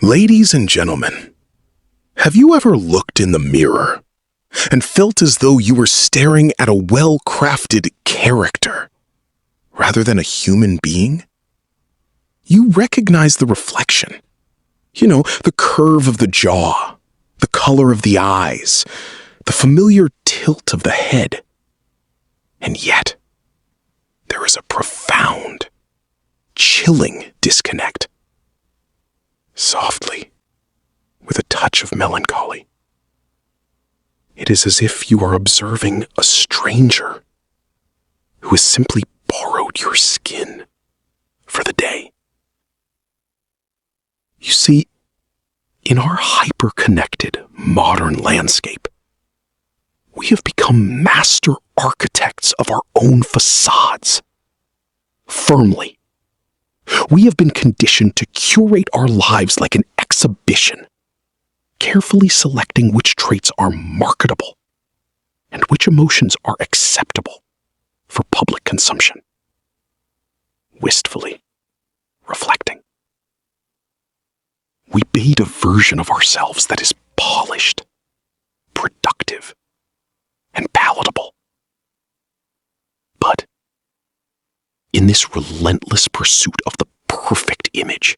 Ladies and gentlemen, have you ever looked in the mirror and felt as though you were staring at a well-crafted character rather than a human being? You recognize the reflection. The curve of the jaw, the color of the eyes, the familiar tilt of the head. And yet, there is a profound, chilling disconnect. Softly, with a touch of melancholy, it is as if you are observing a stranger who has simply borrowed your skin for the day. You see, in our hyper-connected modern landscape, we have become master architects of our own facades. Firmly, we have been conditioned to curate our lives like an exhibition, carefully selecting which traits are marketable and which emotions are acceptable for public consumption. Wistfully reflecting, we bait a version of ourselves that is polished, productive, and palatable. But in this relentless pursuit of the perfect image,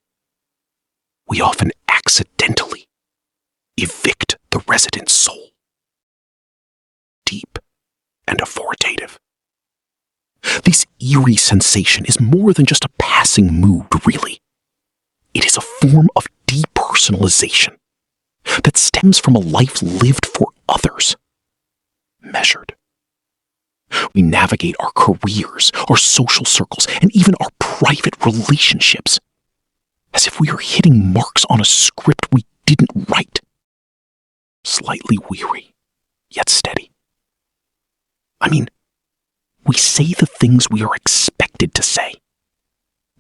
we often accidentally evict the resident soul. Deep and authoritative. This eerie sensation is more than just a passing mood, really. It is a form of depersonalization that stems from a life lived for others, measured. We navigate our careers, our social circles, and even our private relationships as if we are hitting marks on a script we didn't write. Slightly weary, yet steady. We say the things we are expected to say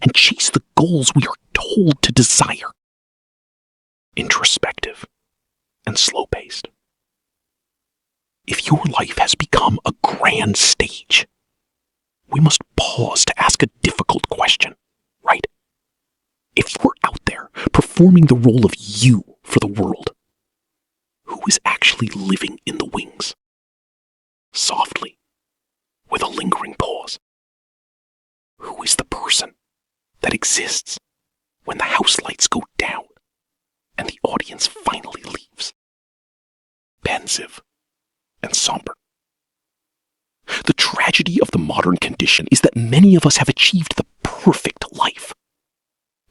and chase the goals we are told to desire. Introspective and slow-paced. If your life has become a grand stage, we must pause to ask a difficult question, right? If you're out there performing the role of you for the world, who is actually living in the wings? Softly, with a lingering pause. Who is the person that exists when the house lights go down and the audience finally leaves? Pensive and somber. The tragedy of the modern condition is that many of us have achieved the perfect life,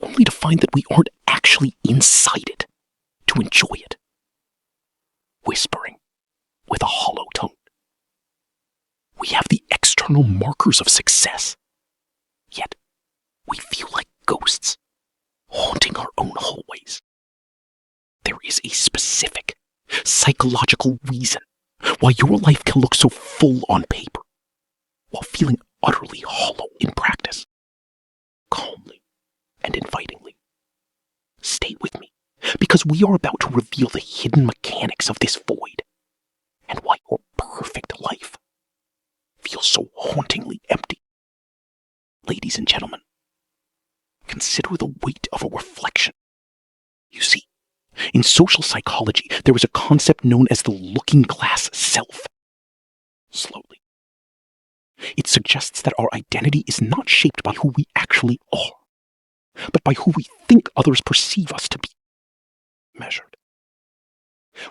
only to find that we aren't actually inside it to enjoy it. Whispering with a hollow tone. We have the external markers of success, yet we feel like ghosts haunting our own hallways. There is a specific psychological reason why your life can look so full on paper, while feeling utterly hollow in practice. Calmly and invitingly. Stay with me, because we are about to reveal the hidden mechanics of this void, and why your perfect life feels so hauntingly empty. Ladies and gentlemen, consider the weight of a reflection. You see, in social psychology, there is a concept known as the looking glass self. Slowly. It suggests that our identity is not shaped by who we actually are, but by who we think others perceive us to be. Measured.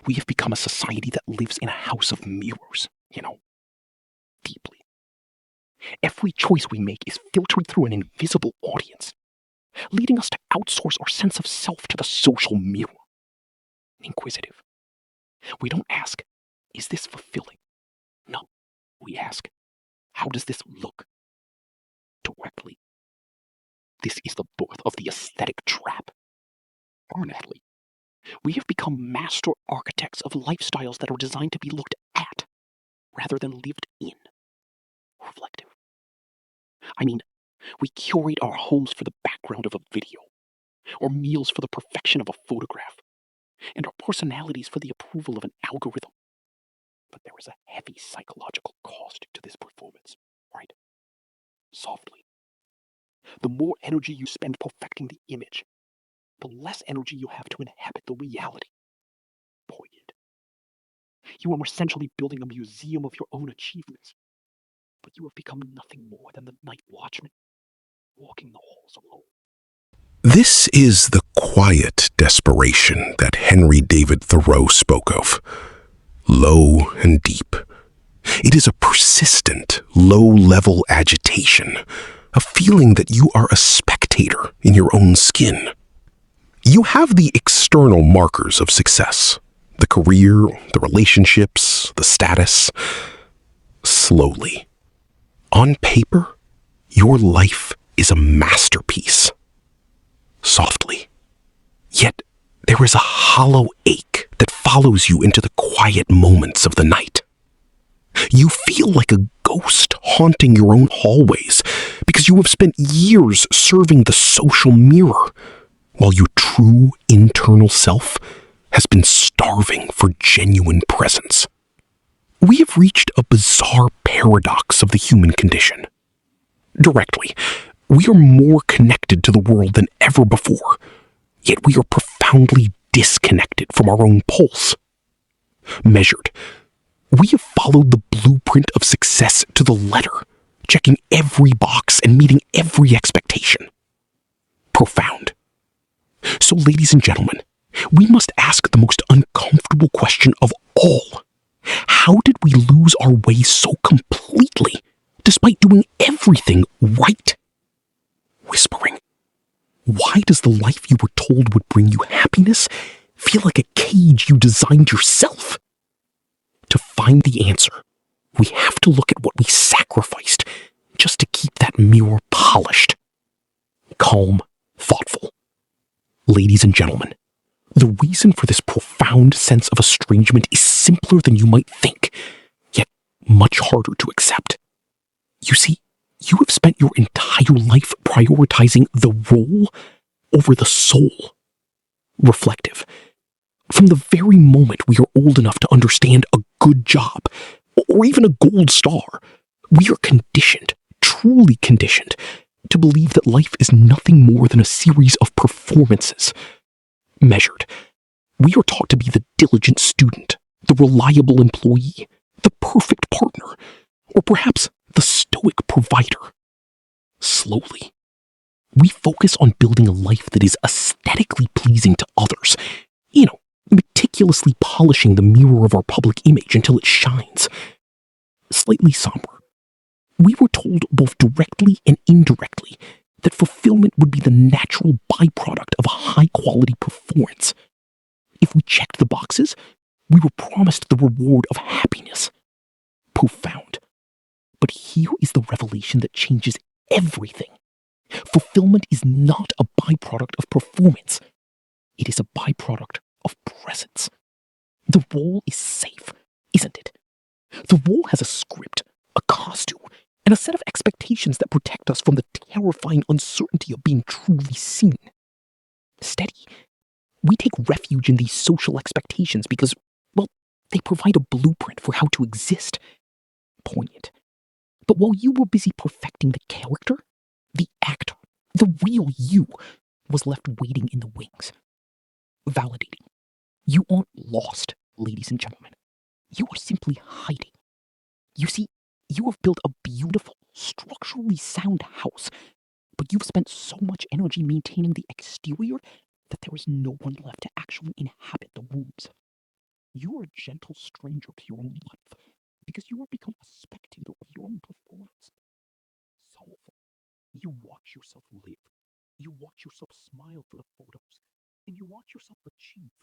We have become a society that lives in a house of mirrors, deeply. Every choice we make is filtered through an invisible audience, leading us to outsource our sense of self to the social mirror. Inquisitive. We don't ask, is this fulfilling? No, we ask, how does this look? Directly. This is the birth of the aesthetic trap. Earnestly. We have become master architects of lifestyles that are designed to be looked at, rather than lived in. Reflective. We curate our homes for the background of a video, or meals for the perfection of a photograph, and our personalities for the approval of an algorithm. But there is a heavy psychological cost to this performance, right? Softly. The more energy you spend perfecting the image, the less energy you have to inhabit the reality. Poignant. You are essentially building a museum of your own achievements, but you have become nothing more than the night watchman, walking the halls alone. This is the quiet desperation that Henry David Thoreau spoke of. Low and deep. It is a persistent, low-level agitation, a feeling that you are a spectator in your own skin. You have the external markers of success, the career, the relationships, the status. Slowly, on paper, your life is a masterpiece. Softly, yet there is a hollow ache that follows you into the quiet moments of the night. You feel like a ghost haunting your own hallways because you have spent years serving the social mirror, while your true internal self has been starving for genuine presence. We have reached a bizarre paradox of the human condition. Directly, we are more connected to the world than ever before, yet we are profoundly disconnected from our own pulse. Measured, we have followed the blueprint of success to the letter, checking every box and meeting every expectation. Profound. So, ladies and gentlemen, we must ask the most uncomfortable question of all. How did we lose our way so completely, despite doing everything right? Whispering, why does the life you were told would bring you happiness feel like a cage you designed yourself? To find the answer, we have to look at what we sacrificed just to keep that mirror polished. Calm, thoughtful. Ladies and gentlemen, the reason for this profound sense of estrangement is simpler than you might think, yet much harder to accept. You see, you have spent your entire life prioritizing the role over the soul. Reflective. From the very moment we are old enough to understand a good job, or even a gold star, we are conditioned, truly conditioned, to believe that life is nothing more than a series of performances. Measured, we are taught to be the diligent student, the reliable employee, the perfect partner, or perhaps the stoic provider. Slowly, we focus on building a life that is aesthetically pleasing to others, meticulously polishing the mirror of our public image until it shines. Slightly somber, we were told both directly and indirectly that fulfillment would be the natural byproduct of a high-quality performance. If we checked the boxes, we were promised the reward of happiness. Profound. But here is the revelation that changes everything. Fulfillment is not a byproduct of performance. It is a byproduct of presence. The role is safe, isn't it? The role has a script, a costume, and a set of expectations that protect us from the terrifying uncertainty of being truly seen. Steady. We take refuge in these social expectations because, they provide a blueprint for how to exist. Poignant. But while you were busy perfecting the character, the actor, the real you, was left waiting in the wings. Validating. You aren't lost, ladies and gentlemen. You are simply hiding. You see, you have built a beautiful, structurally sound house, but you've spent so much energy maintaining the exterior that there is no one left to actually inhabit the rooms. You are a gentle stranger to your own life, because you have become a spectator of your own performance. Soulful. You watch yourself live. You watch yourself smile for the photos, and you watch yourself achieve.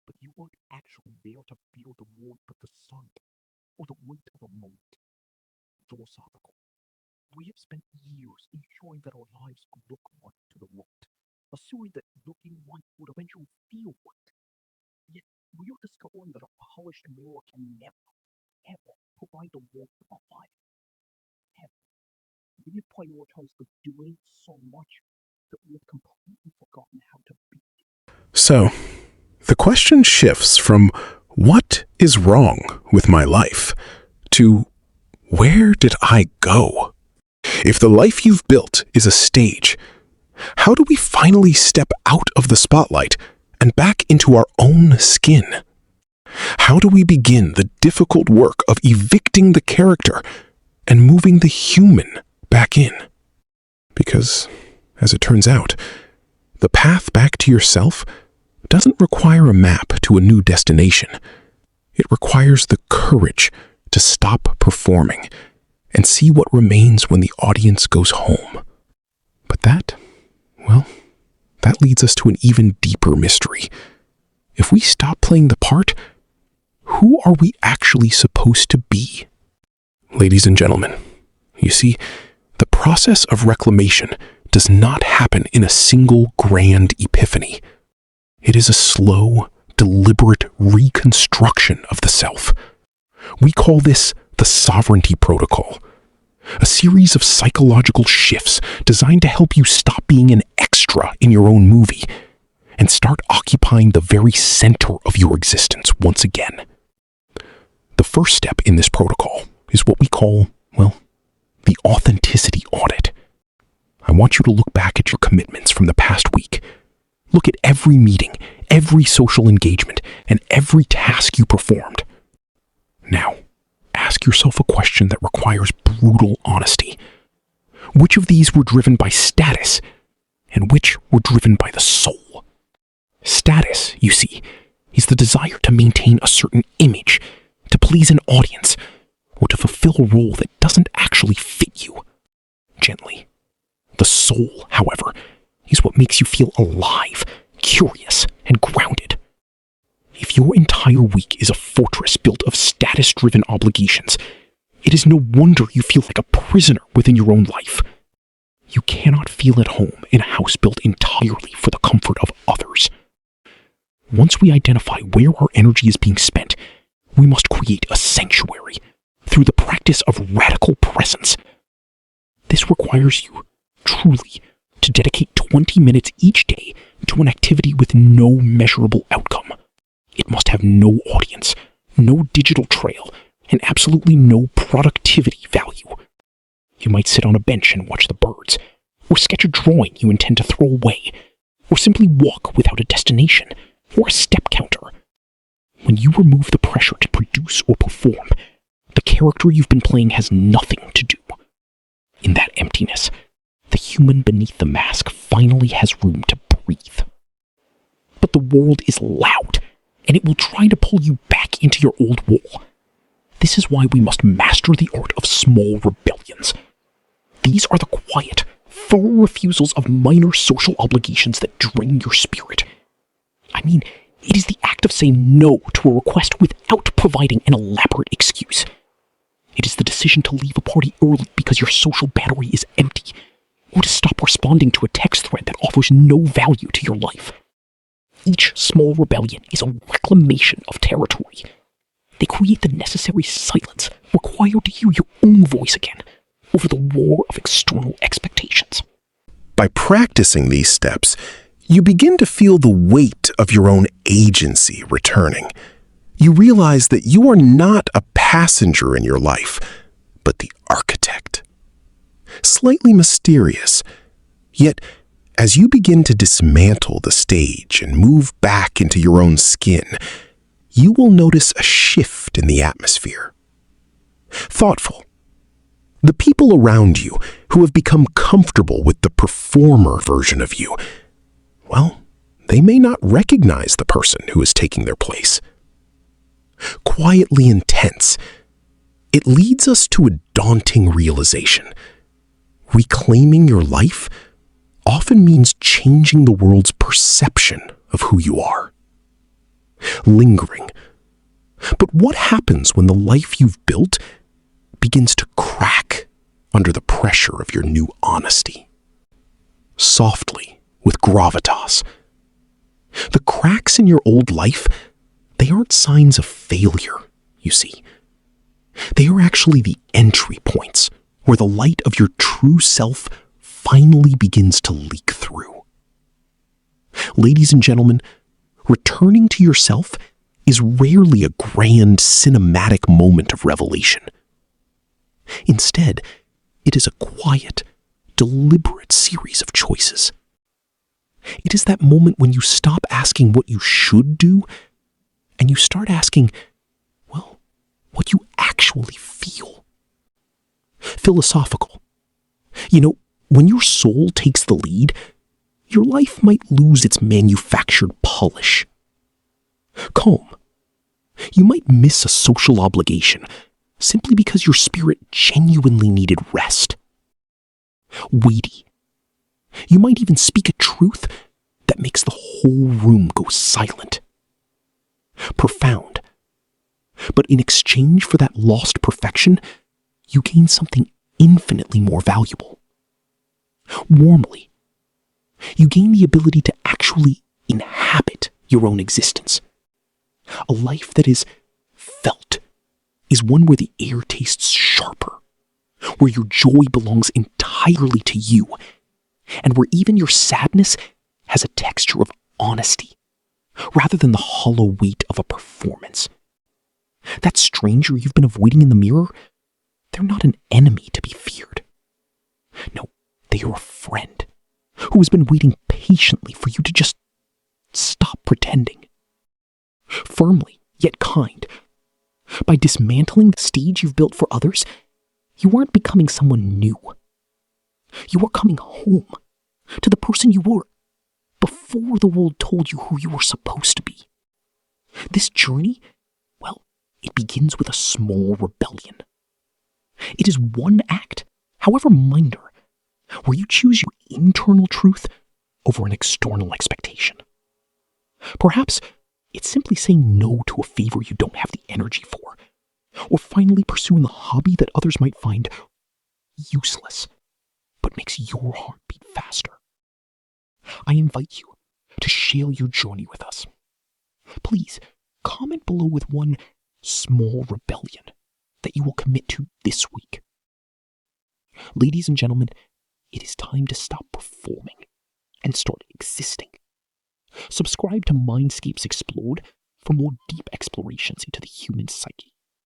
But you aren't actually there to feel the warmth of the sun, or the weight of a moment. Philosophical. We have spent years ensuring that our lives could look right to the world, assuming that looking right would eventually feel right. Yet, we are discovering that a polished mirror can never, ever provide the warmth of a life. Ever. We have prioritized the doing so much that we have completely forgotten how to be. So, the question shifts from what is wrong with my life to where did I go? If the life you've built is a stage, How do we finally step out of the spotlight and back into our own skin? How do we begin the difficult work of evicting the character and moving the human back in? Because, as it turns out, the path back to yourself doesn't require a map to a new destination. It requires the courage to stop performing and see what remains when the audience goes home. But that leads us to an even deeper mystery. If we stop playing the part, who are we actually supposed to be? Ladies and gentlemen, you see, the process of reclamation does not happen in a single grand epiphany. It is a slow, deliberate reconstruction of the self. We call this the sovereignty protocol, a series of psychological shifts designed to help you stop being an extra in your own movie and start occupying the very center of your existence once again. The first step in this protocol is what we call, the authenticity audit. I want you to look back at your commitments from the past week. Look at every meeting, every social engagement, and every task you performed. Now, ask yourself a question that requires brutal honesty. Which of these were driven by status, and which were driven by the soul? Status, you see, is the desire to maintain a certain image, to please an audience, or to fulfill a role that doesn't actually fit you. Gently. The soul, however, is what makes you feel alive, curious, and grounded. If your entire week is a fortress built of status-driven obligations, it is no wonder you feel like a prisoner within your own life. You cannot feel at home in a house built entirely for the comfort of others. Once we identify where our energy is being spent, we must create a sanctuary through the practice of radical presence. This requires you, truly, to dedicate 20 minutes each day to an activity with no measurable outcome. It must have no audience, no digital trail, and absolutely no productivity value. You might sit on a bench and watch the birds, or sketch a drawing you intend to throw away, or simply walk without a destination, or a step counter. When you remove the pressure to produce or perform, the character you've been playing has nothing to do. In that emptiness, the human beneath the mask finally has room to breathe. But the world is loud, and it will try to pull you back into your old wall. This is why we must master the art of small rebellions. These are the quiet, firm refusals of minor social obligations that drain your spirit. I mean, it is the act of saying no to a request without providing an elaborate excuse. It is the decision to leave a party early because your social battery is empty, or to stop responding to a text thread that offers no value to your life. Each small rebellion is a reclamation of territory. They create the necessary silence required to hear your own voice again over the roar of external expectations. By practicing these steps, you begin to feel the weight of your own agency returning. You realize that you are not a passenger in your life, but the architect. Slightly mysterious, yet as you begin to dismantle the stage and move back into your own skin, you will notice a shift in the atmosphere. Thoughtful. The people around you who have become comfortable with the performer version of you, they may not recognize the person who is taking their place. Quietly intense, it leads us to a daunting realization. Reclaiming your life often means changing the world's perception of who you are. Lingering. But what happens when the life you've built begins to crack under the pressure of your new honesty? Softly, with gravitas. The cracks in your old life, they aren't signs of failure, you see. They are actually the entry points where the light of your true self finally begins to leak through. Ladies and gentlemen, returning to yourself is rarely a grand cinematic moment of revelation. Instead, it is a quiet, deliberate series of choices It is that moment when you stop asking what you should do and you start asking, well, what you actually feel. Philosophical. When your soul takes the lead, your life might lose its manufactured polish. Calm. You might miss a social obligation simply because your spirit genuinely needed rest. Weighty. You might even speak a truth that makes the whole room go silent. Profound. But in exchange for that lost perfection, you gain something infinitely more valuable. Warmly. You gain the ability to actually inhabit your own existence. A life that is felt is one where the air tastes sharper, where your joy belongs entirely to you, and where even your sadness has a texture of honesty, rather than the hollow weight of a performance. That stranger you've been avoiding in the mirror, they're not an enemy to be feared. No, they are a friend who has been waiting patiently for you to just stop pretending. Firmly, yet kind. By dismantling the stage you've built for others, you aren't becoming someone new. You are coming home to the person you were before the world told you who you were supposed to be. This journey, well, it begins with a small rebellion. It is one act, however minor, where you choose your internal truth over an external expectation. Perhaps it's simply saying no to a favor you don't have the energy for, or finally pursuing a hobby that others might find useless, but makes your heart beat faster. I invite you to share your journey with us. Please comment below with one small rebellion that you will commit to this week. Ladies and gentlemen, it is time to stop performing and start existing. Subscribe to Mindscapes Explored for more deep explorations into the human psyche.